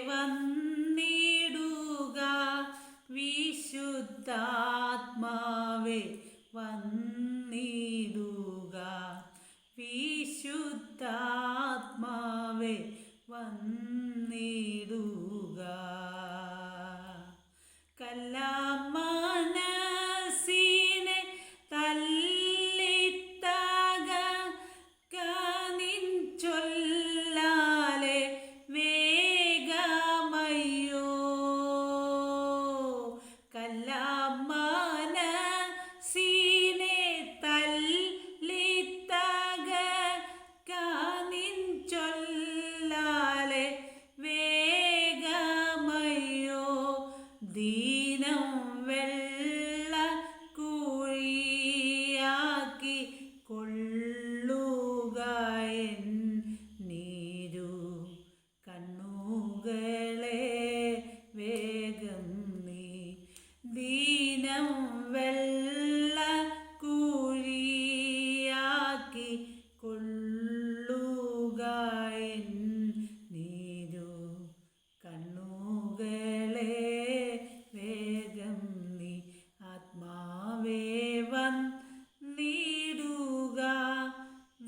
വന്നിടുക, വിശുദ്ധാത്മാവേ വന്നിടുക, വിശുദ്ധാത്മാവേ വന്നിടുക. കല്ലാമനസിനെ തല്ലിത്തകർക്കാൻ ചൊല്ലാലെ വേഗമയ്യോ. കല്ലാമനസിനെ തല്ലിത്തകർക്കാൻ ചൊല്ലാലെ വേഗമയ്യോ. ദീനം വെള്ള കുഴിയാക്കി കൊള്ളുക എൻ നീരു കണ്ണുകളെ വേഗം നീ. ദീനം വെള്ള കുഴിയാക്കി കൊള്ളുക എൻ നീരു കണ്ണുകളെ വേഗം നീ. ആത്മാവേ വന്നിടുക,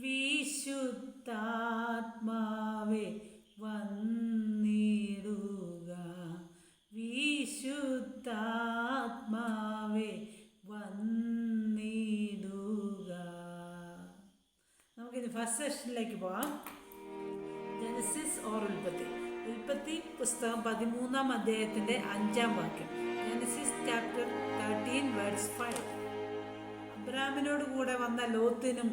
വിശുദ്ധാത്മാവേ വന്നിടുക, വിശുദ്ധാത്മാവേ വന്നിടുക. നമുക്കിത് ഫസ്റ്റ് സെഷനിലേക്ക് പോകാം. ജനസിസ് ഓർ ഉൽപ്പത്തി. ഉൽപ്പത്തി പുസ്തകം 13-ാം അധ്യായത്തിൻ്റെ 5-ാം വാക്യം. Genesis chapter 13 verse 5. അബ്രാമിനോട് കൂടെ വന്ന ലോത്തിനും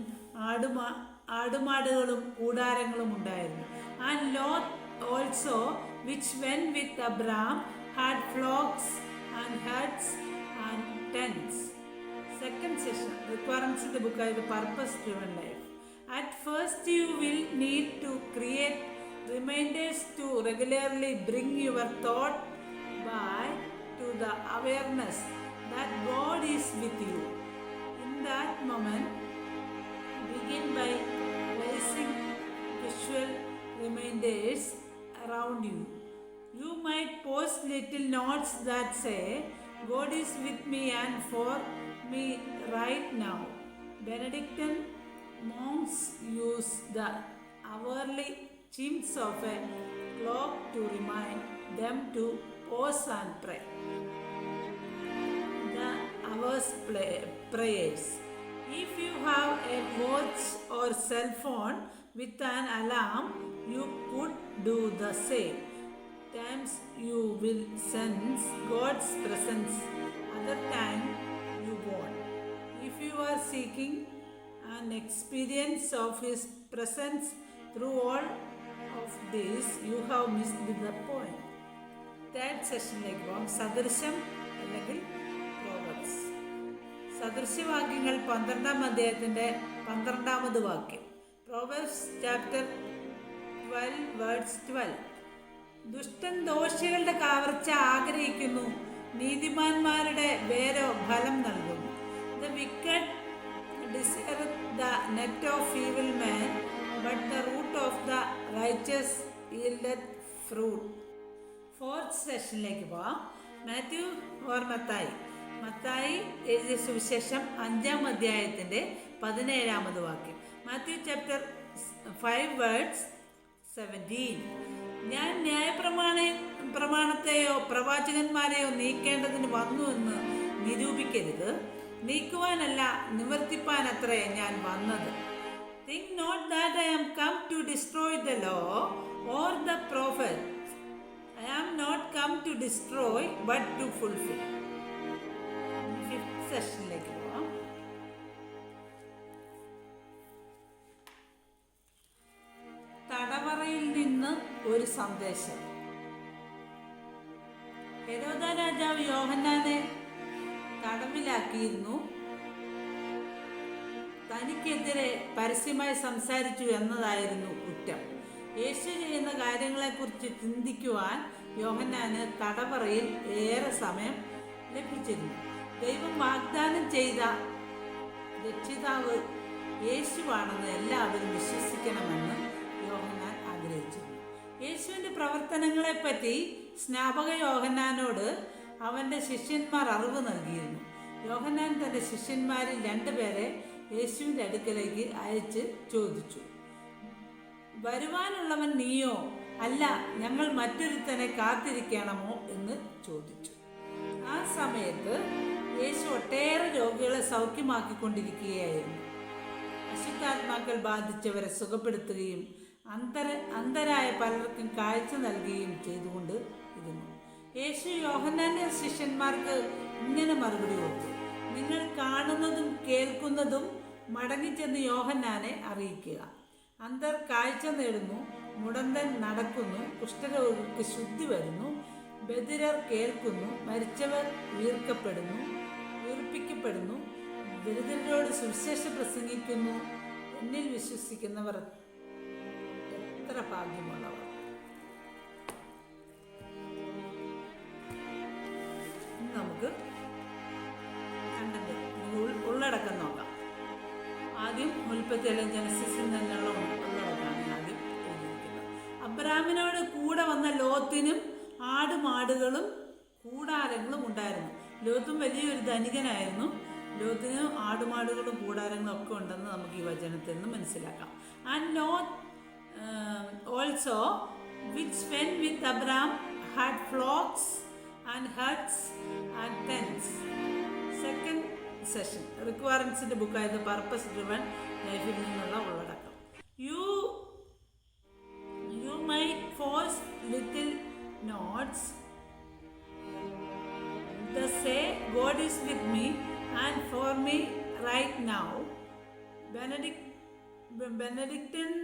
ആടുമാടുകളും കൂടാരങ്ങളും ഉണ്ടായിരുന്നു. And Lot also which when with Abram had flocks and huts and tents. Second session requirements in the book ആയ purpose driven life. At first you will need to create reminders to regularly bring your thought back to the awareness that God is with you. In that moment, begin by placing visual reminders around you. You might post little notes that say, God is with me and for me right now. Benedictine monks use the hourly chimes of a clock to remind them to pause and pray. The hours prayers. If you have a watch or cell phone with an alarm, you could do the same. Times you will sense God's presence, other time you won't. If you are seeking an experience of His presence through all of this, you have missed the point. Third സെഷനിലേക്ക് പോകാം. സദൃശം അല്ലെങ്കിൽ Proverbs. സദൃശ്യവാക്യങ്ങൾ 12-ാം അധ്യായത്തിൻ്റെ 12-ാമത് വാക്യം. Proverbs chapter 12 verse 12. ദുഷ്ടൻ ദോഷികളുടെ കവർച്ച ആഗ്രഹിക്കുന്നു, നീതിമാന്മാരുടെ വേരോ ഫലം നൽകുന്നു. The wicked desireth the net of evil men, but the root of the righteous yieldeth fruit. Fourth സെഷനിലേക്ക് പോവാം. Matthew or Mathai. മത്തായി എഴുതിയ സുവിശേഷം 5-ാം അധ്യായത്തിൻ്റെ 17-ാമത് വാക്യം. Matthew chapter 5 verse 17. ഞാൻ ന്യായപ്രമാണത്തെയോ പ്രവാചകന്മാരെയോ നീക്കേണ്ടതിന് വന്നു എന്ന് നിരൂപിക്കരുത്, നീക്കുവാനല്ല നിവർത്തിപ്പാനത്രേ ഞാൻ വന്നത്. Think not that I am come to destroy the law or the prophets. I am not come to destroy but to fulfill. Fifth സെഷനിലേക്ക് പോവാം. തടവറയിൽ നിന്ന് ഒരു സന്ദേശം. ഹെരോദ രാജാവ് യോഹന്നാനെ തടവിലാക്കിയിരുന്നു. തനിക്കെതിരെ പരസ്യമായി സംസാരിച്ചു എന്നതായിരുന്നു കുറ്റം. യേശു ചെയ്യുന്ന കാര്യങ്ങളെക്കുറിച്ച് ചിന്തിക്കുവാൻ യോഹന്നാന് തടവറയിൽ ഏറെ സമയം ലഭിച്ചിരുന്നു. ദൈവം വാഗ്ദാനം ചെയ്ത രക്ഷിതാവ് യേശുവാണെന്ന് എല്ലാവരും വിശ്വസിക്കണമെന്ന് യോഹന്നാൻ ആഗ്രഹിച്ചിരുന്നു. യേശുവിൻ്റെ പ്രവർത്തനങ്ങളെപ്പറ്റി സ്നാപക യോഹന്നാനോട് അവൻ്റെ ശിഷ്യന്മാർ അറിവ് നൽകിയിരുന്നു. യോഹന്നാൻ തൻ്റെ ശിഷ്യന്മാരിൽ 2 പേരെ യേശുവിൻ്റെ അടുക്കലേക്ക് അയച്ച് ചോദിച്ചു, വരുവാനുള്ളവൻ നീയോ, അല്ല ഞങ്ങൾ മറ്റൊരുത്തനെ കാത്തിരിക്കണമോ എന്ന് ചോദിച്ചു. ആ സമയത്ത് യേശു ഒട്ടേറെ രോഗികളെ സൗഖ്യമാക്കിക്കൊണ്ടിരിക്കുകയായിരുന്നു. അശുദ്ധാത്മാക്കൾ ബാധിച്ചവരെ സുഖപ്പെടുത്തുകയും അന്ധരായ പലർക്കും കാഴ്ച നൽകുകയും ചെയ്തുകൊണ്ട് ഇരുന്നു. യേശു യോഹന്നാന്റെ ശിഷ്യന്മാർക്ക് ഇങ്ങനെ മറുപടി കൊടുത്തു, നിങ്ങൾ കാണുന്നതും കേൾക്കുന്നതും മടങ്ങിച്ചെന്ന് യോഹന്നാനെ അറിയിക്കുക. അന്ധർ കാഴ്ച നേടുന്നു, മുടന്തൻ നടക്കുന്നു, കുഷ്ഠരോഗിക്ക് ശുദ്ധി വരുന്നു, ബധിരർ കേൾക്കുന്നു, മരിച്ചവർ ഉയർപ്പിക്കപ്പെടുന്നു, ദരിദ്രരോട് സുവിശേഷം പ്രസംഗിക്കുന്നു. എന്നിൽ വിശ്വസിക്കുന്നവർ എത്ര ഭാഗ്യമുള്ളവർ. നമുക്ക് ഉള്ളടക്കം നോക്കാം. ആദ്യം ഉൽപ്പത്തി അല്ലെങ്കിൽ ജനസിസിൽ നിന്നുള്ള ഉള്ളടക്കമാണ് ആദ്യം എഴുതിയിരിക്കുന്നത്. അബ്രാമിനോട് കൂടെ വന്ന ലോത്തിനും ആടുമാടുകളും കൂടാരങ്ങളും ഉണ്ടായിരുന്നു. ലോത്തും വലിയൊരു ധനികനായിരുന്നു. ലോത്തിന് ആടുമാടുകളും കൂടാരങ്ങളും ഒക്കെ ഉണ്ടെന്ന് നമുക്ക് ഈ വചനത്തിൽ നിന്ന് മനസ്സിലാക്കാം. And Lot also which went with Abram had flocks and huts and tents. Second session റിക്വയർമെൻസിൻ്റെ ബുക്കായത് പർപ്പസ് ഡ്രിവൺ ലൈഫിൽ നിന്നുള്ള ഉള്ളടക്കം. You might force little notes the say God is with me and for me right now. Benedictine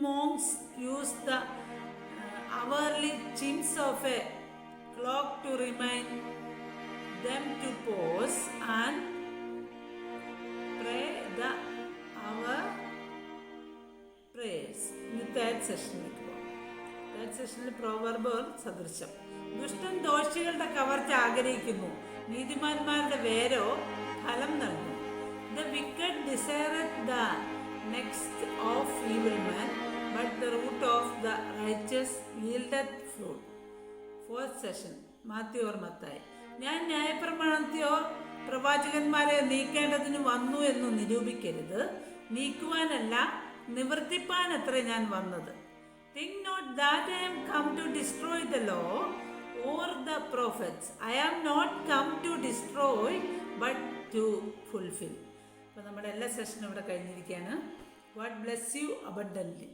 monks use the hourly chimes of a clock to remind them to pause and pray the hour prayers. In the third session proverb സദൃശം. ദുഷ്ടൻ ദോഷികളുടെ കവർച്ച ആഗ്രഹിക്കുന്നു, നീതിമാന്മാരുടെ വേരോ ഫലം നൽകും. The wicked desireth the next of evil man, but the root of the righteous yieldeth fruit. Fourth session Matthew or Mathai. ഞാൻ ന്യായപ്രമാണത്തെയോ പ്രവാചകന്മാരെ നീക്കേണ്ടതിന് വന്നു എന്ന് നിരൂപിക്കരുത്, നീക്കുവാനല്ല നിവർത്തിപ്പാനത്രേ ഞാൻ വന്നത്. Think not that I am come to destroy the law or the prophets. I am not come to destroy but to fulfill. അപ്പോൾ നമ്മുടെ എല്ലാ സെഷനും ഇവിടെ കഴിഞ്ഞിരിക്കുകയാണ്. God bless you abundantly.